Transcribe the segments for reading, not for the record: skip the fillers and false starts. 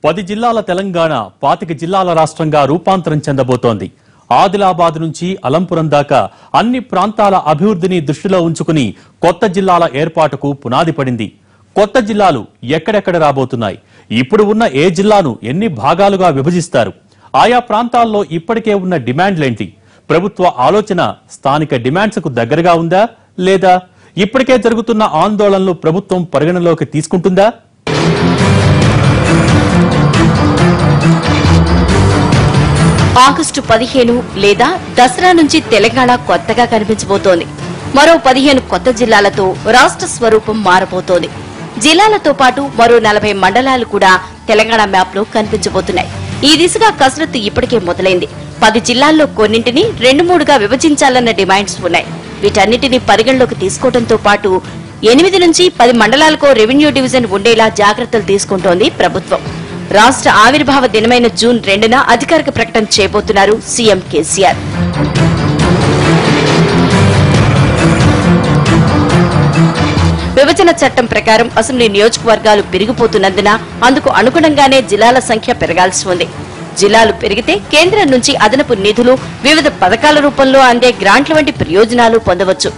10 జిల్లాల తెలంగాణ 25 జిల్లాల రాష్ట్రంగా రూపాంతరం చెందబోతోంది. ఆదిలాబాద్ నుంచి అలంపురం దాకా అన్ని ప్రాంతాల అభివృద్ధిని దృష్టిలో ఉంచుకుని కొత్త జిల్లాల ఏర్పాటుకు పునాది పడింది. కొత్త జిల్లాలు ఎక్కడెక్కడ రాబోతున్నాయి? ఇప్పుడు ఉన్న ఏ జిల్లాను ఎన్ని భాగాలుగా విభజిస్తారు? ఆయా ప్రాంతాల్లో ఇప్పటికే ఉన్న డిమాండ్లేంటి? ప్రభుత్వ ఆలోచన స్థానిక డిమాండ్స్కు దగ్గరగా ఉందా లేదా? ఇప్పటికే జరుగుతున్న ఆందోళనలు ప్రభుత్వం పరిగణలోకి తీసుకుంటుందా? ఆగస్టు 15 లేదా దసరా నుంచి తెలంగాణ కొత్తగా కనిపించబోతోంది. మరో 15 కొత్త జిల్లాలతో రాష్ట్ర స్వరూపం మారబోతోంది. జిల్లాలతో పాటు మరో 40 మండలాలు కూడా తెలంగాణ మ్యాప్ లో కనిపించబోతున్నాయి. ఈ దిశగా కసరత్తు ఇప్పటికే మొదలైంది. 10 జిల్లాల్లో కొన్నింటిని 2-3గా విభజించాలన్న డిమాండ్స్ ఉన్నాయి. వీటన్నిటిని పరిగణలోకి తీసుకోవడంతో పాటు 8 నుంచి 10 మండలాలకు రెవెన్యూ డివిజన్ ఉండేలా జాగ్రత్తలు తీసుకుంటోంది ప్రభుత్వం. రాష్ట్ర ఆవిర్భావ దినమైన జూన్ 2న అధికారిక ప్రకటన చేయబోతున్నారు సీఎం కేసీఆర్. విభజన చట్టం ప్రకారం అసెంబ్లీ నియోజకవర్గాలు పెరిగిపోతున్నందున అందుకు అనుగుణంగానే జిల్లాల సంఖ్య పెరగాల్సి ఉంది. జిల్లాలు పెరిగితే కేంద్రం నుంచి అదనపు నిధులు, వివిధ పథకాల రూపంలో అందే గ్రాంట్ల వంటి ప్రయోజనాలు పొందవచ్చు.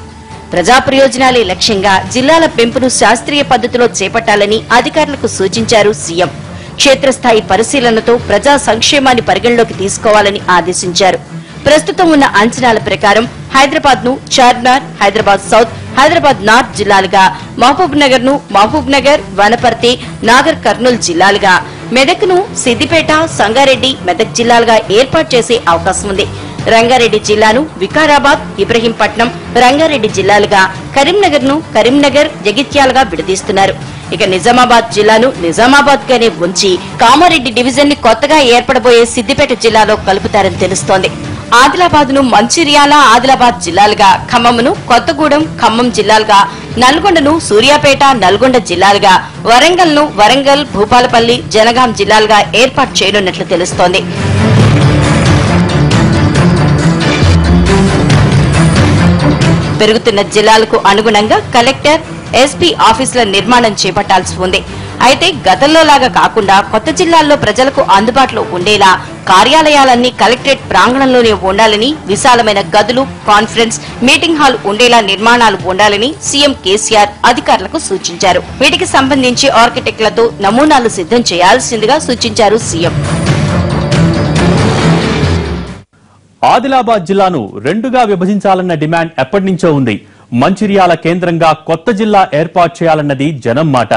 ప్రజా ప్రయోజనాలే లక్ష్యంగా జిల్లాల పెంపును శాస్త్రీయ పద్ధతిలో చేపట్టాలని అధికారులకు సూచించారు సీఎం. క్షేత్రస్థాయి పరిశీలనతో ప్రజా సంక్షేమాన్ని పరిగణలోకి తీసుకోవాలని ఆదేశించారు. ప్రస్తుతం ఉన్న అంచనాల ప్రకారం హైదరాబాద్ ను చార్మినార్, హైదరాబాద్ సౌత్, హైదరాబాద్ నార్త్ జిల్లాలుగా, మహబూబ్ నగర్ ను మహబూబ్ నగర్, వనపర్తి, నాగర్ కర్నూల్ జిల్లాలుగా, మెదక్ ను సిద్దిపేట, సంగారెడ్డి, మెదక్ జిల్లాలుగా ఏర్పాటు చేసే అవకాశం ఉంది. రంగారెడ్డి జిల్లాను వికారాబాద్, ఇబ్రహీంపట్నం, రంగారెడ్డి జిల్లాలుగా, కరీంనగర్ ను కరీంనగర్, జగిత్యాలుగా విడదీస్తున్నారు. ఇక నిజామాబాద్ జిల్లాను నిజామాబాద్ గానే ఉంచి కామారెడ్డి డివిజన్ ని కొత్తగా ఏర్పడబోయే సిద్దిపేట జిల్లాలో కలుపుతారని తెలుస్తోంది. ఆదిలాబాద్ ను మంచిర్యాల, ఆదిలాబాద్ జిల్లాలుగా, ఖమ్మంను కొత్తగూడెం, ఖమ్మం జిల్లాలుగా, నల్గొండను సూర్యాపేట, నల్గొండ జిల్లాలుగా, వరంగల్ ను వరంగల్, భూపాలపల్లి, జనగాం జిల్లాలుగా ఏర్పాటు చేయనున్నట్లు తెలుస్తోంది. పెరుగుతున్న జిల్లాలకు అనుగుణంగా కలెక్టర్, ఎస్పీ ఆఫీసుల నిర్మాణం చేపట్టాల్సి ఉంది. అయితే గతంలో లాగా కాకుండా కొత్త జిల్లాల్లో ప్రజలకు అందుబాటులో ఉండేలా కార్యాలయాలన్నీ కలెక్టరేట్ ప్రాంగణంలోనే ఉండాలని, విశాలమైన గదులు, కాన్ఫరెన్స్, మీటింగ్ హాల్ ఉండేలా నిర్మాణాలు ఉండాలని సీఎం కేసీఆర్ అధికారులకు సూచించారు. వీటికి సంబంధించి ఆర్కిటెక్టులతో నమూనాలు సిద్ధం చేయాల్సిందిగా సూచించారు సీఎం. ఆదిలాబాద్ జిల్లాను 2గా విభజించాలన్న డిమాండ్ ఎప్పటి నుంచో ఉంది. మంచిర్యాల కేంద్రంగా కొత్త జిల్లా ఏర్పాటు చేయాలన్నది జనం మాట.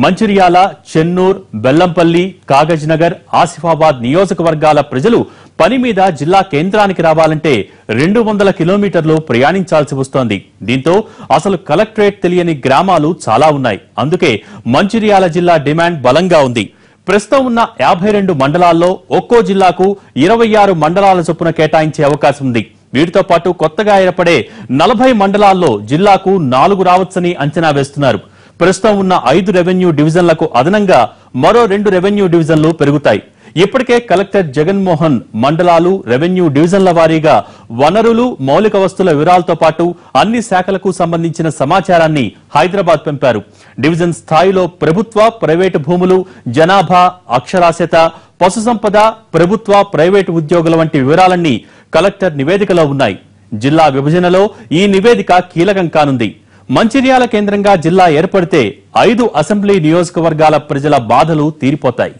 మంచిర్యాల, చెన్నూర్, బెల్లంపల్లి, కాగజ్ నగర్, ఆసిఫాబాద్ నియోజకవర్గాల ప్రజలు పని మీద జిల్లా కేంద్రానికి రావాలంటే 200 కిలోమీటర్లు ప్రయాణించాల్సి వస్తోంది. దీంతో అసలు కలెక్టరేట్ తెలియని గ్రామాలు చాలా ఉన్నాయి. అందుకే మంచిర్యాల జిల్లా డిమాండ్ బలంగా ఉంది. ప్రస్తుతం ఉన్న 52 మండలాల్లో ఒక్కో జిల్లాకు 26 మండలాల చొప్పున కేటాయించే అవకాశం ఉంది. వీటితో పాటు కొత్తగా ఏర్పడే 40 మండలాల్లో జిల్లాకు 4 రావచ్చని అంచనా వేస్తున్నారు. ప్రస్తుతం ఉన్న 5 రెవెన్యూ డివిజన్లకు అదనంగా మరో 2 రెవెన్యూ డివిజన్లు పెరుగుతాయి. ఇప్పటికే కలెక్టర్ జగన్మోహన్ మండలాలు, రెవెన్యూ డివిజన్ల వారీగా వనరులు, మౌలిక వస్తువుల వివరాలతో పాటు అన్ని శాఖలకు సంబంధించిన సమాచారాన్ని హైదరాబాద్ పంపారు. డివిజన్ స్థాయిలో ప్రభుత్వ, ప్రైవేటు భూములు, జనాభా, అక్షరాస్యత, పశుసంపద, ప్రభుత్వ, ప్రైవేటు ఉద్యోగుల వంటి వివరాలన్నీ కలెక్టర్ నివేదికలో ఉన్నాయి. జిల్లా విభజనలో ఈ నివేదిక కీలకం కానుంది. మంచిర్యాల కేంద్రంగా జిల్లా ఏర్పడితే 5 అసెంబ్లీ నియోజకవర్గాల ప్రజల బాధలు తీరిపోతాయి.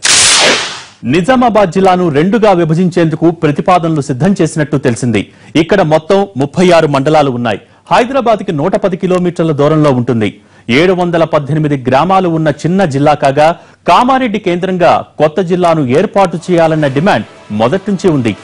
నిజామాబాద్ జిల్లాను 2గా విభజించేందుకు ప్రతిపాదనలు సిద్ధం చేసినట్టు తెలిసింది. ఇక్కడ మొత్తం 36 మండలాలు ఉన్నాయి. హైదరాబాద్ కి 110 కిలోమీటర్ల దూరంలో ఉంటుంది. 718 గ్రామాలు ఉన్న చిన్న జిల్లా కాగా కామారెడ్డి కేంద్రంగా కొత్త జిల్లాను ఏర్పాటు చేయాలన్న డిమాండ్ మొదటి నుంచి ఉంది.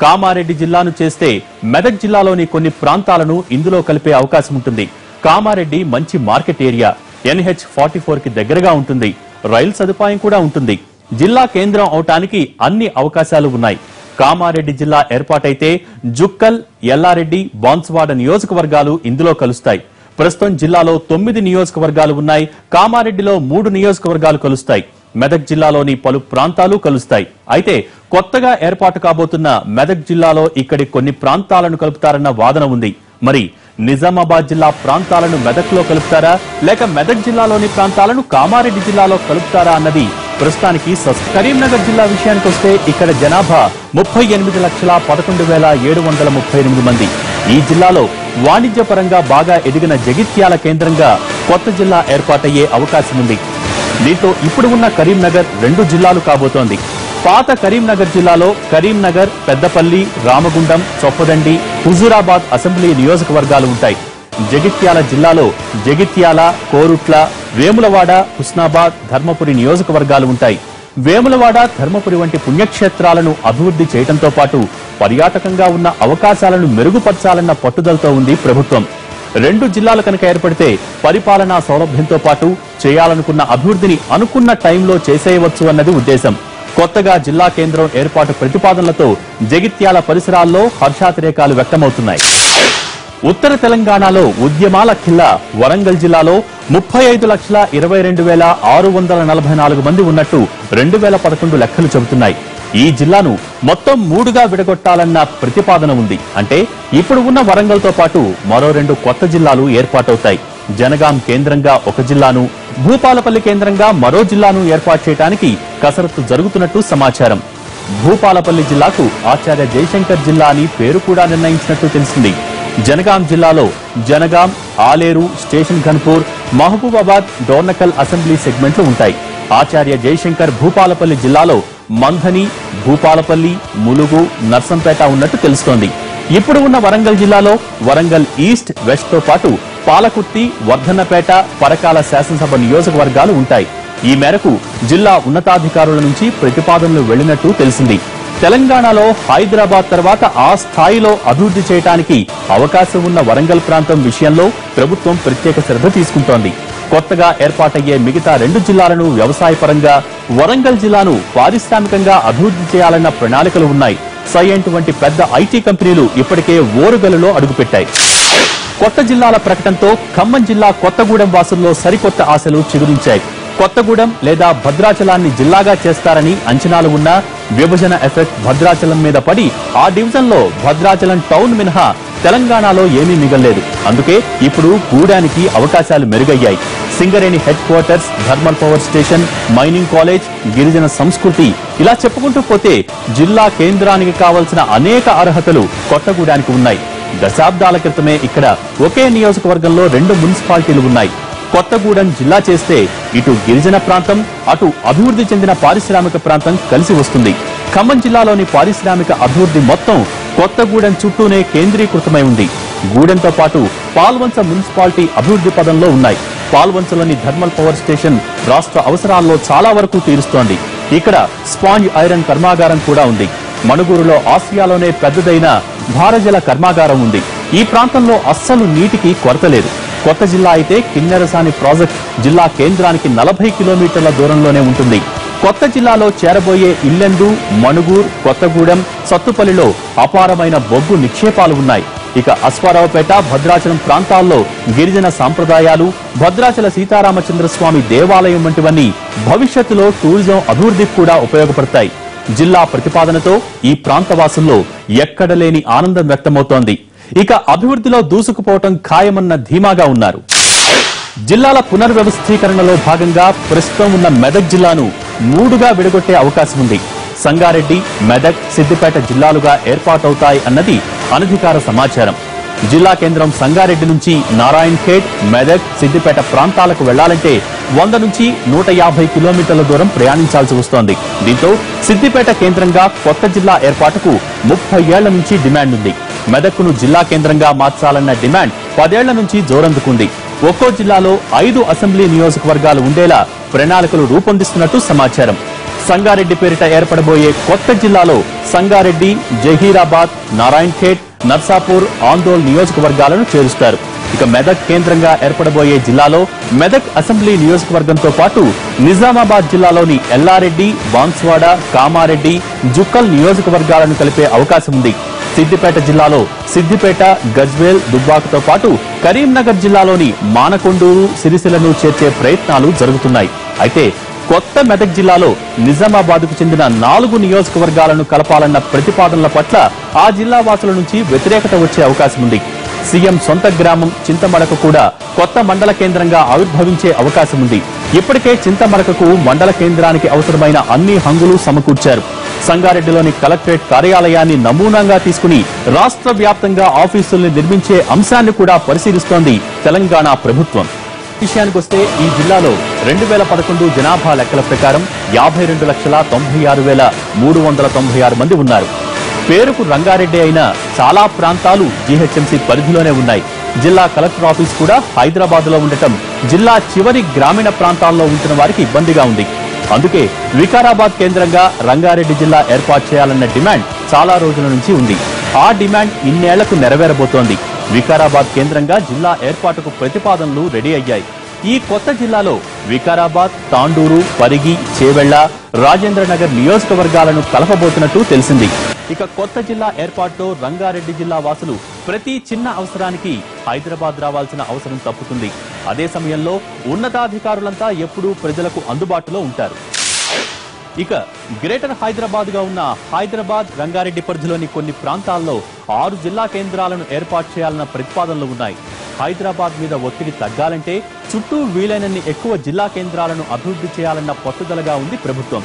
కామారెడ్డి జిల్లాను చేస్తే మెదక్ జిల్లాలోని కొన్ని ప్రాంతాలను ఇందులో కలిపే అవకాశం ఉంటుంది. కామారెడ్డి మంచి మార్కెట్ ఏరియా, NH44 కి దగ్గరగా ఉంటుంది. రైలు సదుపాయం కూడా ఉంటుంది. జిల్లా కేంద్రం అవటానికి అన్ని అవకాశాలు ఉన్నాయి. కామారెడ్డి జిల్లా ఏర్పాటైతే జుక్కల్, ఎల్లారెడ్డి, బాన్సువాడ నియోజకవర్గాలు ఇందులో కలుస్తాయి. ప్రస్తుతం జిల్లాలో 9 నియోజకవర్గాలు ఉన్నాయి. కామారెడ్డిలో 3 నియోజకవర్గాలు కలుస్తాయి. మెదక్ జిల్లాలోని పలు ప్రాంతాలు కలుస్తాయి. అయితే కొత్తగా ఏర్పాటు కాబోతున్న మెదక్ జిల్లాలో ఇక్కడి కొన్ని ప్రాంతాలను కలుపుతారన్న వాదన ఉంది. మరి నిజామాబాద్ జిల్లా ప్రాంతాలను మెదక్లో కలుపుతారా లేక మెదక్ జిల్లాలోని ప్రాంతాలను కామారెడ్డి జిల్లాలో కలుపుతారా అన్నది ప్రస్తుతానికి కరీంనగర్ జిల్లా విషయానికి వస్తే ఇక్కడ జనాభా 38,11,738 మంది. ఈ జిల్లాలో వాణిజ్యపరంగా బాగా ఎదిగిన జగిత్యాల కేంద్రంగా కొత్త జిల్లా ఏర్పాటయ్యే అవకాశం ఉంది. దీంతో ఇప్పుడు ఉన్న కరీంనగర్ 2 జిల్లాలు కాబోతోంది. పాత కరీంనగర్ జిల్లాలో కరీంనగర్, పెద్దపల్లి, రామగుండం, చొప్పదండి, హుజూరాబాద్ అసెంబ్లీ నియోజకవర్గాలు ఉంటాయి. జగిత్యాల జిల్లాలో జగిత్యాల, కోరుట్ల, వేములవాడ, హుస్నాబాద్, ధర్మపురి నియోజకవర్గాలు ఉంటాయి. వేములవాడ, ధర్మపురి వంటి పుణ్యక్షేత్రాలను అభివృద్ధి చేయడంతో పాటు పర్యాటకంగా ఉన్న అవకాశాలను మెరుగుపరచాలన్న పట్టుదలతో ఉంది ప్రభుత్వం. 2 జిల్లాలు కనుక ఏర్పడితే పరిపాలనా సౌలభ్యంతో పాటు చేయాలనుకున్న అభివృద్ధిని అనుకున్న టైంలో చేసేయవచ్చు అన్నది ఉద్దేశం. కొత్తగా జిల్లా కేంద్రం ఏర్పాటు ప్రతిపాదనలతో జగిత్యాల పరిసరాల్లో హర్షాతిరేకాలు వ్యక్తమవుతున్నాయి. ఉత్తర తెలంగాణలో ఉద్యమాల ఖిల్లా వరంగల్ జిల్లాలో 35,22,644 మంది ఉన్నట్టు 2011 లెక్కలు చెబుతున్నాయి. ఈ జిల్లాను మొత్తం 3గా విడగొట్టాలన్న ప్రతిపాదన ఉంది. అంటే ఇప్పుడు ఉన్న వరంగల్తో పాటు మరో 2 కొత్త జిల్లాలు ఏర్పాటవుతాయి. జనగాం కేంద్రంగా ఒక జిల్లాను, భూపాలపల్లి కేంద్రంగా మరో జిల్లాను ఏర్పాటు చేయడానికి కసరత్తు జరుగుతున్నట్టు సమాచారం. భూపాలపల్లి జిల్లాకు ఆచార్య జయశంకర్ జిల్లా అని పేరు కూడా నిర్ణయించినట్టు తెలిసింది. జనగాం జిల్లాలో జనగాం, ఆలేరు, స్టేషన్ ఘన్పూర్, మహబూబాబాద్, డోర్నకల్ అసెంబ్లీ సెగ్మెంట్లు ఉంటాయి. ఆచార్య జయశంకర్ భూపాలపల్లి జిల్లాలో మంథని, భూపాలపల్లి, ములుగు, నర్సంపేట ఉన్నట్టు తెలుస్తోంది. ఇప్పుడు ఉన్న వరంగల్ జిల్లాలో వరంగల్ ఈస్ట్, వెస్ట్ తో పాటు పాలకుర్తి, వర్ధన్నపేట, పరకాల శాసనసభ నియోజకవర్గాలు ఉంటాయి. ఈ మేరకు జిల్లా ఉన్నతాధికారుల నుంచి ప్రతిపాదనలు వెళ్లినట్టు తెలిసింది. తెలంగాణలో హైదరాబాద్ తర్వాత ఆ స్థాయిలో అభివృద్ధి చేయడానికి అవకాశం ఉన్న వరంగల్ ప్రాంతం విషయంలో ప్రభుత్వం ప్రత్యేక శ్రద్ధ తీసుకుంటోంది. కొత్తగా ఏర్పాటయ్యే మిగతా 2 జిల్లాలను వ్యవసాయపరంగా, వరంగల్ జిల్లాను పారిశ్రామికంగా అభివృద్ధి చేయాలన్న ప్రణాళికలు ఉన్నాయి. సైయంట్ వంటి పెద్ద ఐటీ కంపెనీలు ఇప్పటికే ఓరుగల్లులో అడుగుపెట్టాయి. కొత్త జిల్లాల ప్రకటనతో ఖమ్మం జిల్లా కొత్తగూడెం వాసుల్లో సరికొత్త ఆశలు చిగురించాయి. కొత్తగూడెం లేదా భద్రాచలాన్ని జిల్లాగా చేస్తారని అంచనాలు ఉన్నా విభజన ఎఫెక్ట్ భద్రాచలం మీద పడి ఆ డివిజన్లో భద్రాచలం టౌన్ మినహా తెలంగాణలో ఏమీ మిగల్లేదు. అందుకే ఇప్పుడు గూడానికి అవకాశాలు మెరుగయ్యాయి. Singareni head quarters, thermal power station, mining college, గిరిజన సంస్కృతి, ఇలా చెప్పుకుంటూ పోతే జిల్లా కేంద్రానికి కావలసిన అనేక అర్హతలు కొత్తగూడానికి ఉన్నాయి. దశాబ్దాల క్రితమే ఇక్కడ ఒకే నియోజకవర్గంలో 2 మున్సిపాలిటీలు ఉన్నాయి. కొత్తగూడెం జిల్లా చేస్తే ఇటు గిరిజన ప్రాంతం, అటు అభివృద్ధి చెందిన పారిశ్రామిక ప్రాంతం కలిసి వస్తుంది. ఖమ్మం జిల్లాలోని పారిశ్రామిక అభివృద్ధి మొత్తం కొత్తగూడెం చుట్టూనే కేంద్రీకృతమై ఉంది. గూడెంతో పాటు పాల్వంచ మున్సిపాలిటీ అభివృద్ధి పదంలో ఉన్నాయి. పాల్వంచలోని థర్మల్ పవర్ స్టేషన్ రాష్ట్ర అవసరాల్లో చాలా వరకు తీరుస్తోంది. ఇక్కడ స్పాంజ్ ఐరన్ కర్మాగారం కూడా ఉంది. మణుగూరులో ఆసియాలోనే పెద్దదైన భారజల కర్మాగారం ఉంది. ఈ ప్రాంతంలో అస్సలు నీటికి కొరత లేదు. కొత్త జిల్లా అయితే కిన్నెరసాని ప్రాజెక్ట్ జిల్లా కేంద్రానికి 40 కిలోమీటర్ల దూరంలోనే ఉంటుంది. కొత్త జిల్లాలో చేరబోయే ఇల్లెందు, మణుగూర్, కొత్తగూడెం, సత్తుపల్లిలో అపారమైన బొగ్గు నిక్షేపాలు ఉన్నాయి. ఇక అశ్వారావుపేట, భద్రాచలం ప్రాంతాల్లో గిరిజన సాంప్రదాయాలు, భద్రాచల సీతారామచంద్రస్వామి దేవాలయం వంటివన్నీ భవిష్యత్తులో టూరిజం అభివృద్ధికి కూడా ఉపయోగపడతాయి. జిల్లా ప్రతిపాదనతో ఈ ప్రాంతవాసుల్లో ఎక్కడలేని ఆనందం వ్యక్తమవుతోంది. ఇక అభివృద్ధిలో దూసుకుపోవటం ఖాయమన్న ధీమాగా ఉన్నారు. జిల్లాల పునర్వ్యవస్థీకరణలో భాగంగా ప్రస్తుతం ఉన్న మెదక్ జిల్లాను 3గా విడగొట్టే అవకాశం ఉంది. సంగారెడ్డి, మెదక్, సిద్దిపేట జిల్లాలుగా ఏర్పాటవుతాయి అన్నది అనధికార సమాచారం. జిల్లా కేంద్రం సంగారెడ్డి నుంచి నారాయణ్ ఖేడ్, మెదక్, సిద్దిపేట ప్రాంతాలకు వెళ్లాలంటే 100 నుంచి 150 కిలోమీటర్ల దూరం ప్రయాణించాల్సి వస్తోంది. దీంతో సిద్దిపేట కేంద్రంగా కొత్త జిల్లా ఏర్పాటుకు 30 ఏళ్ల నుంచి డిమాండ్ ఉంది. మెదక్ను జిల్లా కేంద్రంగా మార్చాలన్న డిమాండ్ 10 ఏళ్ల నుంచి జోరందుకుంది. ఒక్కో జిల్లాలో 5 అసెంబ్లీ నియోజకవర్గాలు ఉండేలా ప్రణాళికలు రూపొందిస్తున్నట్టు సమాచారం. సంగారెడ్డి పేరిట ఏర్పడబోయే కొత్త జిల్లాలో సంగారెడ్డి, జహీరాబాద్, నారాయణ్ ఖేడ్, నర్సాపూర్, ఆందోళ్ నియోజకవర్గాలను చేరుస్తారు. ఇక మెదక్ కేంద్రంగా ఏర్పడబోయే జిల్లాలో మెదక్ అసెంబ్లీ నియోజకవర్గంతో పాటు నిజామాబాద్ జిల్లాలోని ఎల్లారెడ్డి, బాన్స్వాడ, కామారెడ్డి, జుక్కల్ నియోజకవర్గాలను కలిపే అవకాశం ఉంది. సిద్దిపేట జిల్లాలో సిద్దిపేట, గజ్వేల్, దుబ్బాకతో పాటు కరీంనగర్ జిల్లాలోని మానకొండూరు, సిరిసిల్లను చేర్చే ప్రయత్నాలు జరుగుతున్నాయి. అయితే కొత్త మెదక్ జిల్లాలో నిజామాబాద్కు చెందిన 4 నియోజకవర్గాలను కలపాలన్న ప్రతిపాదనల పట్ల ఆ జిల్లా వాసుల నుంచి వ్యతిరేకత వచ్చే అవకాశం ఉంది. సీఎం సొంత గ్రామం చింతమడక కూడా కొత్త మండల కేంద్రంగా ఆవిర్భవించే అవకాశం ఉంది. ఇప్పటికే చింతమడకకు మండల కేంద్రానికి అవసరమైన అన్ని హంగులు సమకూర్చారు. సంగారెడ్డిలోని కలెక్టరేట్ కార్యాలయాన్ని నమూనాగా తీసుకుని రాష్ట్ర వ్యాప్తంగా ఆఫీసుల్ని నిర్మించే అంశాన్ని కూడా పరిశీలిస్తోంది తెలంగాణ ప్రభుత్వం. విషయానికొస్తే ఈ జిల్లాలో 2011 జనాభా లెక్కల ప్రకారం 52,96,396 మంది ఉన్నారు. పేరుకు రంగారెడ్డి అయినా చాలా ప్రాంతాలు జీహెచ్ఎంసీ పరిధిలోనే ఉన్నాయి. జిల్లా కలెక్టర్ ఆఫీస్ కూడా హైదరాబాద్ లో ఉండటం జిల్లా చివరి గ్రామీణ ప్రాంతాల్లో ఉంటున్న వారికి ఇబ్బందిగా ఉంది. అందుకే వికారాబాద్ కేంద్రంగా రంగారెడ్డి జిల్లా ఏర్పాటు చేయాలన్న డిమాండ్ చాలా రోజుల నుంచి ఉంది. ఆ డిమాండ్ ఇన్నేళ్లకు నెరవేరబోతోంది. వికారాబాద్ కేంద్రంగా జిల్లా ఏర్పాటుకు ప్రతిపాదనలు రెడీ అయ్యాయి. ఈ కొత్త జిల్లాలో వికారాబాద్, తాండూరు, పరిగి, చేవెళ్ల, రాజేంద్రనగర్ నియోజకవర్గాలను కలపబోతున్నట్టు తెలిసింది. ఇక కొత్త జిల్లా ఏర్పాటుతో రంగారెడ్డి జిల్లా వాసులు ప్రతి చిన్న అవసరానికి హైదరాబాద్ రావాల్సిన అవసరం తప్పుతుంది. అదే సమయంలో ఉన్నతాధికారులంతా ఎప్పుడూ ప్రజలకు అందుబాటులో ఉంటారు. ఇక గ్రేటర్ హైదరాబాద్ గా ఉన్న హైదరాబాద్, రంగారెడ్డి పరిధిలోని కొన్ని ప్రాంతాల్లో 6 జిల్లా కేంద్రాలను ఏర్పాటు చేయాలన్న ప్రతిపాదనలు ఉన్నాయి. హైదరాబాద్ మీద ఒత్తిడి తగ్గాలంటే చుట్టూ వీలైనన్ని ఎక్కువ జిల్లా కేంద్రాలను అభివృద్ధి చేయాలన్న పట్టుదలగా ఉంది ప్రభుత్వం.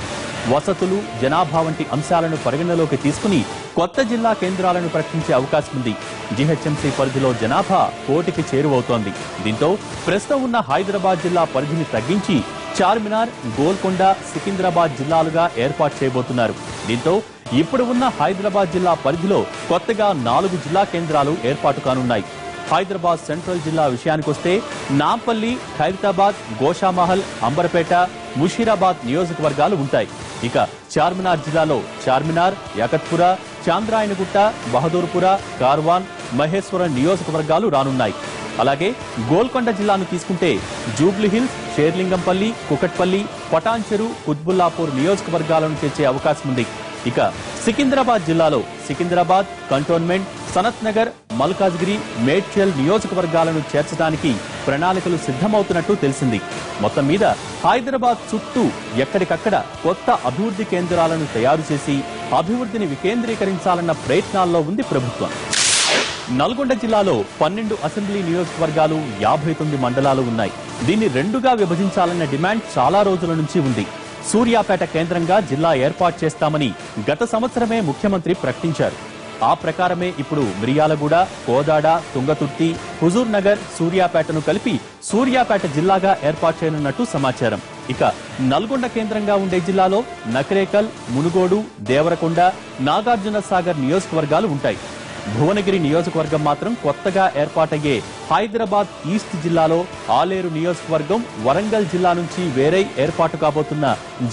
వసతులు, జనాభా వంటి అంశాలను పరిగణలోకి తీసుకుని కొత్త జిల్లా కేంద్రాలను ప్రకటించే అవకాశం ఉంది. జీహెచ్ఎంసీ పరిధిలో జనాభా 1,000కి చేరువవుతోంది. దీంతో ప్రస్తుతం ఉన్న హైదరాబాద్ జిల్లా పరిధిని తగ్గించి చార్మినార్, గోల్కొండ, సికింద్రాబాద్ జిల్లాలుగా ఏర్పాటు చేయబోతున్నారు. దీంతో ఇప్పుడు ఉన్న హైదరాబాద్ జిల్లా పరిధిలో కొత్తగా 4 జిల్లా కేంద్రాలు ఏర్పాటు కానున్నాయి. హైదరాబాద్ సెంట్రల్ జిల్లా విషయానికొస్తే నాంపల్లి, ఖైరతాబాద్, గోషామహల్, అంబర్పేట, ముషీరాబాద్ నియోజకవర్గాలు ఉంటాయి. ఇక చార్మినార్ జిల్లాలో చార్మినార్, యాకత్పుర, చాంద్రాయణగుట్ట, బహదూర్పుర, కార్వాన్, మహేశ్వరం నియోజకవర్గాలు రానున్నాయి. అలాగే గోల్కొండ జిల్లాను తీసుకుంటే జూబ్లీహిల్స్, షేర్లింగంపల్లి, కుకట్పల్లి, పటాన్చెరు, కుత్బుల్లాపూర్ నియోజకవర్గాలను చేర్చే అవకాశం ఉంది. ఇక సికింద్రాబాద్ జిల్లాలో సికింద్రాబాద్, కంటోన్మెంట్, సనత్ నగర్, మల్కాజ్గిరి, మేడ్చల్ నియోజకవర్గాలను చేర్చడానికి ప్రణాళికలు సిద్ధమవుతున్నట్టు తెలిసింది. మొత్తం మీద హైదరాబాద్ చుట్టూ ఎక్కడికక్కడ కొత్త అభివృద్ధి కేంద్రాలను తయారు చేసి అభివృద్ధిని వికేంద్రీకరించాలన్న ప్రయత్నాల్లో ఉంది ప్రభుత్వం. నల్గొండ జిల్లాలో 12 అసెంబ్లీ నియోజకవర్గాలు, 59 మండలాలు ఉన్నాయి. దీన్ని 2గా విభజించాలన్న డిమాండ్ చాలా రోజుల నుంచి ఉంది. సూర్యాపేట కేంద్రంగా జిల్లా ఏర్పాటు చేస్తామని గత సంవత్సరమే ముఖ్యమంత్రి ప్రకటించారు. ఆ ప్రకారమే ఇప్పుడు మిర్యాలగూడ, కోదాడ, తుంగతుర్తి, హుజూర్ నగర్, సూర్యాపేటను కలిపి సూర్యాపేట జిల్లాగా ఏర్పాటు చేయనున్నట్టు సమాచారం. ఇక నల్గొండ కేంద్రంగా ఉండే జిల్లాలో నకరేకల్, మునుగోడు, దేవరకొండ, నాగార్జున సాగర్ నియోజకవర్గాలు ఉంటాయి. భువనగిరి నియోజకవర్గం మాత్రం కొత్తగా ఏర్పాటయ్యే హైదరాబాద్ ఈస్ట్ జిల్లాలో ఆలేరు నియోజకవర్గం వరంగల్ జిల్లా నుంచి వేరే ఏర్పాటు కాబోతున్న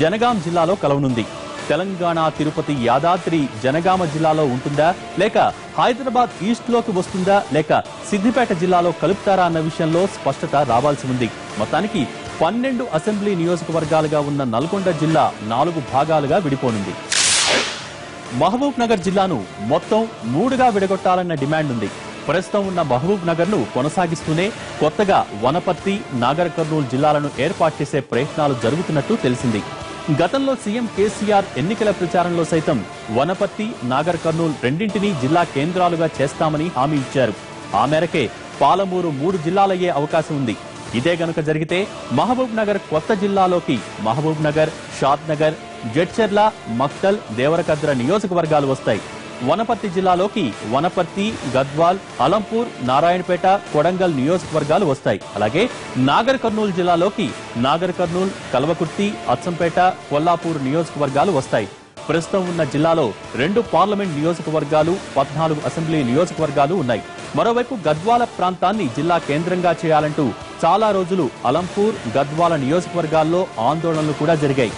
జనగాం జిల్లాలో కలవనుంది. తెలంగాణ తిరుపతి యాదాద్రి జనగామ జిల్లాలో ఉంటుందా, లేక హైదరాబాద్ ఈస్ట్ లోకి వస్తుందా, లేక సిద్దిపేట జిల్లాలో కలుపుతారా అన్న విషయంలో స్పష్టత రావాల్సి ఉంది. మొత్తానికి 12 అసెంబ్లీ నియోజకవర్గాలుగా ఉన్న నల్గొండ జిల్లా 4 భాగాలుగా విడిపోనుంది. మహబూబ్ నగర్ జిల్లాను మొత్తం 3గా విడగొట్టాలన్న డిమాండ్ ఉంది. ప్రస్తుతం ఉన్న మహబూబ్ నగర్ ను కొనసాగిస్తూనే కొత్తగా వనపర్తి, నాగర్ కర్నూలు జిల్లాలను ఏర్పాటు చేసే ప్రయత్నాలు జరుగుతున్నట్టు తెలిసింది. గతంలో సీఎం కేసీఆర్ ఎన్నికల ప్రచారంలో సైతం వనపర్తి, నాగర్ కర్నూలు రెండింటినీ జిల్లా కేంద్రాలుగా చేస్తామని హామీ ఇచ్చారు. ఆ మేరకే పాలమూరు 3 జిల్లాలయ్యే అవకాశం ఉంది. ఇదే గనుక జరిగితే మహబూబ్ నగర్ కొత్త జిల్లాలోకి మహబూబ్ నగర్, షాద్ నగర్, జడ్చర్ల, మక్తల్, దేవరకద్ర నియోజకవర్గాలు వస్తాయి. వనపర్తి జిల్లాలోకి వనపర్తి, గద్వాల్, అలంపూర్, నారాయణపేట, కొడంగల్ నియోజకవర్గాలు వస్తాయి. అలాగే నాగర్ కర్నూలు జిల్లాలోకి నాగర్ కర్నూలు, కల్వకుర్తి, అచ్చంపేట, కొల్లాపూర్ నియోజకవర్గాలు వస్తాయి. ప్రస్తుతం ఉన్న జిల్లాలో 2 పార్లమెంట్ నియోజకవర్గాలు, 14 అసెంబ్లీ నియోజకవర్గాలు ఉన్నాయి. మరోవైపు గద్వాల ప్రాంతాన్ని జిల్లా కేంద్రంగా చేయాలంటూ చాలా రోజులు అలంపూర్, గద్వాల నియోజకవర్గాల్లో ఆందోళనలు కూడా జరిగాయి.